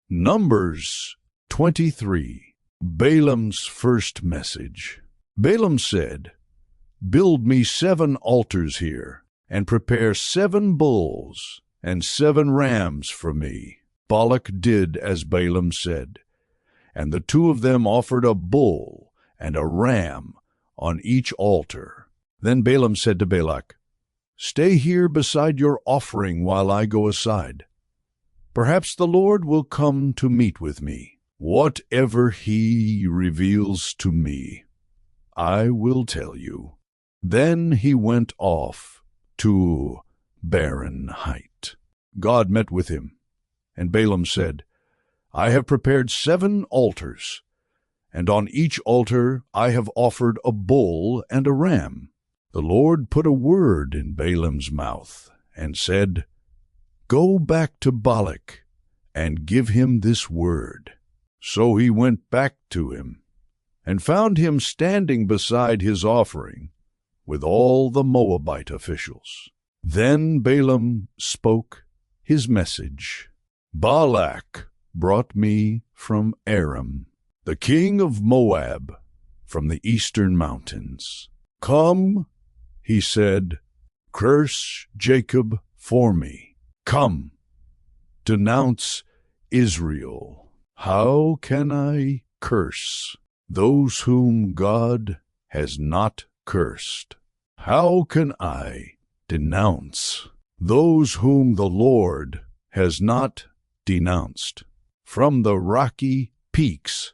Numbers 23. Balaam's first message. Balaam said, "Build me 7 altars here, and prepare 7 bulls and 7 rams for me." Balak did as Balaam said, and the 2 of them offered a bull and a ram on each altar. Then Balaam said to Balak, "Stay here beside your offering while I go aside. Perhaps the Lord will come to meet with me. Whatever he reveals to me, I will tell you." Then he went off to barren height. God met with him, and Balaam said, "I have prepared 7 altars, and on each altar I have offered a bull and a ram." The Lord put a word in Balaam's mouth and said, "Go back to Balak and give him this word." So he went back to him and found him standing beside his offering with all the Moabite officials. Then Balaam spoke his message. "Balak brought me from Aram, the king of Moab, from the eastern mountains. Come," he said, "curse Jacob for me. Come, denounce Israel." How can I curse those whom God has not cursed? How can I denounce those whom the Lord has not denounced? From the rocky peaks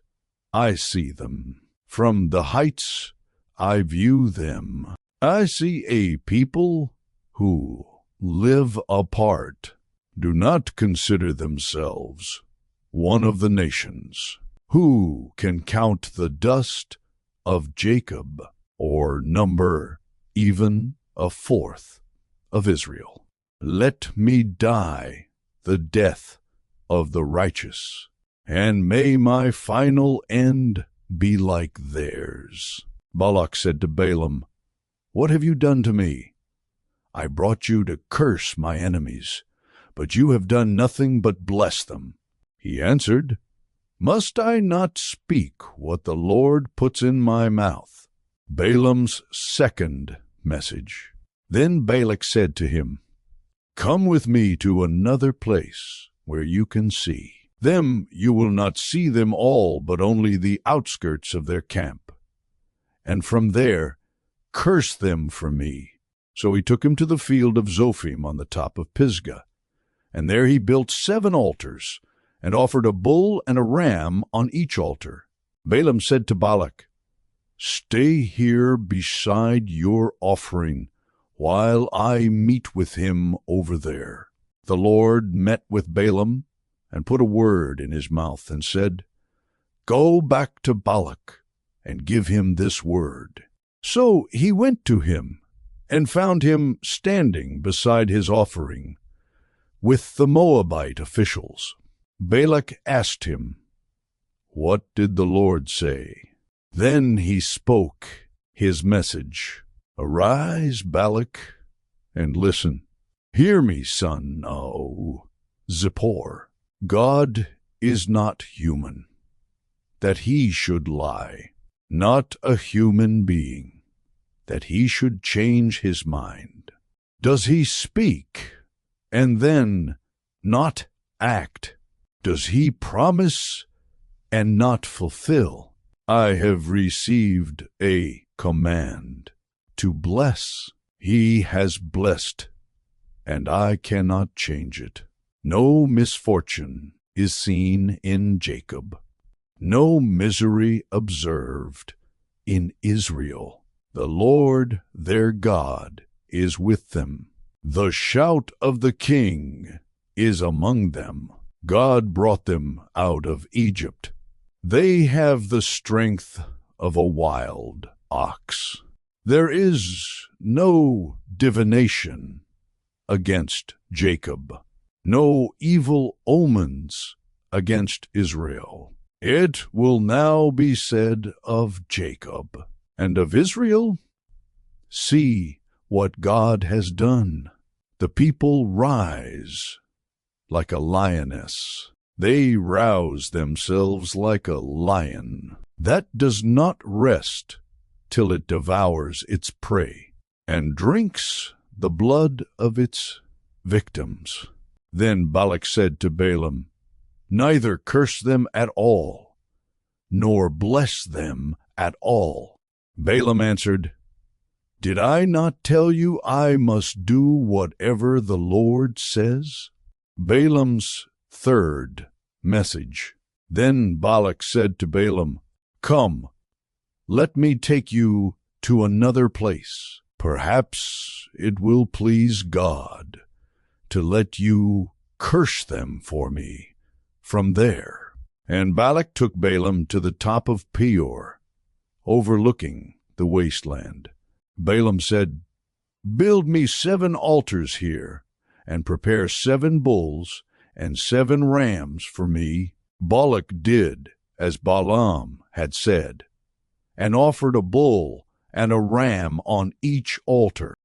I see them. From the heights I view them. I see a people who live apart, do not consider themselves one of the nations. Who can count the dust of Jacob, or number even a fourth of Israel? Let me die the death of the righteous, and may my final end be like theirs. Balak said to Balaam, "What have you done to me? I brought you to curse my enemies, but you have done nothing but bless them." He answered, "Must I not speak what the Lord puts in my mouth?" Balaam's second message. Then Balak said to him, "Come with me to another place where you can see them. You will not see them all, but only the outskirts of their camp. And from there, curse them for me." So he took him to the field of Zophim on the top of Pisgah, and there he built 7 altars, and offered a bull and a ram on each altar. Balaam said to Balak, "Stay here beside your offering while I meet with him over there." The Lord met with Balaam and put a word in his mouth and said, "Go back to Balak and give him this word." So he went to him and found him standing beside his offering with the Moabite officials. Balak asked him, "What did the Lord say?" Then he spoke his message. "Arise, Balak, and listen. Hear me, son o' Zippor. God is not human, that he should lie, not a human being, that he should change his mind. Does he speak and then not act? Does he promise and not fulfill? I have received a command to bless. He has blessed, and I cannot change it. No misfortune is seen in Jacob, no misery observed in Israel. The Lord their God is with them. The shout of the king is among them. God brought them out of Egypt. They have the strength of a wild ox. There is no divination against Jacob, no evil omens against Israel. It will now be said of Jacob and of Israel, "See what God has done. The people rise like a lioness. They rouse themselves like a lion that does not rest till it devours its prey and drinks the blood of its victims. Then Balak said to Balaam, "Neither curse them at all, nor bless them at all." Balaam answered, "Did I not tell you I must do whatever the Lord says?" Balaam's third message. Then Balak said to Balaam, "Come, let me take you to another place. Perhaps it will please God to let you curse them for me from there." And Balak took Balaam to the top of Peor, overlooking the wasteland. Balaam said, "Build me 7 altars here, and prepare 7 bulls and 7 rams for me." Balak did as Balaam had said, and offered a bull and a ram on each altar.